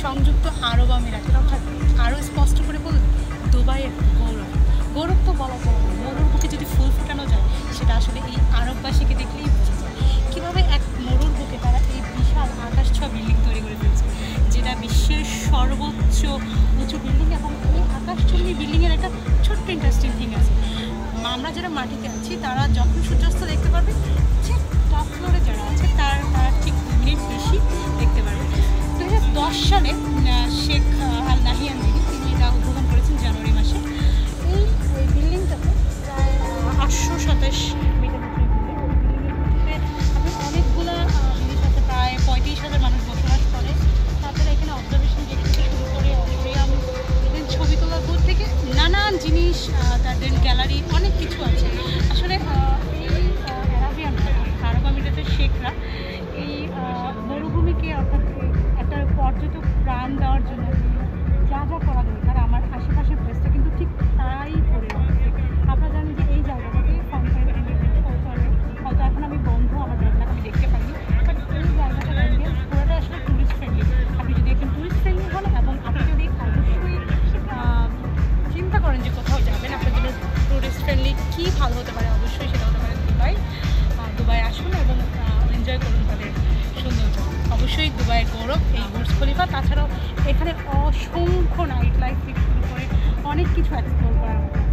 সংযুক্ত আরব আমিরাতের, অর্থাৎ আরও স্পষ্ট করে বললে দুবাইয়ের গৌরব। গৌরব তো বলা যায় না, মরুর বুকে যদি ফুল ফোটানো যায় সেটা আসলে এই আরববাসীকে দেখলেই বোঝা যায় কীভাবে এক মরুর বুকে তারা এই বিশাল আকাশ ছোঁয়া বিল্ডিং তৈরি করে ফেলছে, যেটা বিশ্বের সর্বোচ্চ উঁচু বিল্ডিং। এবং এই আকাশচুম্বী বিল্ডিংয়ের একটা ছোট্ট ইন্টারেস্টিং থিং আছে, আমরা যারা মাটিতে আছি তারা যখন সূর্যাস্ত দেখতে পারবে, ঠিক টপ ফ্লোরে যারা আছে তারা ঠিক 2 মিনিট বেশি দেখতে পারবে। 2010 সালে শেখ আল নাহিয়ান তিনি এটা উদ্বোধন করেছেন জানুয়ারি মাসে। এই বিল্ডিংটাতে প্রায় 827 মিটার উঁচু বিল্ডিং। আপনি অনেকগুলো জিনিস আছে, প্রায় 35,000 মানুষ বসবাস করে। তাছাড়া এখানে অবজারভেশন ডেক থেকে শুরু করে অডিটোরিয়াম, ছবি তোলার দূর থেকে নানান জিনিস, তাদের গ্যালারি, অনেক কিছু আছে। আসলে এই আরব আমিরাতের শেখরা এই মরুভূমিকে অর্থাৎ একটা পর্যটক প্রাণ দেওয়ার জন্য যা যা করা দরকার, আমার আশেপাশের প্লেসটা কিন্তু ঠিক তাই করে রাখছে। আপনারা জানেন যে এই জায়গাটাতে ফাউন্টেন হয়তো এখন আমি বন্ধ, আমার জায়গাটা আমি দেখতে পাইনি, বাট এই জায়গাটা অ্যাম্বিয়েন্স পুরোটা আসলে টুরিস্ট ফ্রেন্ডলি। আপনি যদি একজন টুরিস্ট ফ্রেন্ডলি হন এবং আপনি যদি অবশ্যই চিন্তা করেন যে কোথাও যাবেন, আপনার জন্য টুরিস্ট ফ্রেন্ডলি কী ভালো হতে পারে, অবশ্যই সেটা হতে পারে দুবাই। দুবাই আসুন এবং এনজয় করুন তাদের সৌন্দর্য। অবশ্যই দুবাইয়ের গৌরব এই বুর্জ খলিফা। তাছাড়াও এখানে অসংখ্য নাইট লাইফ থেকে শুরু করে অনেক কিছু এক্সপ্লোর করার মতো।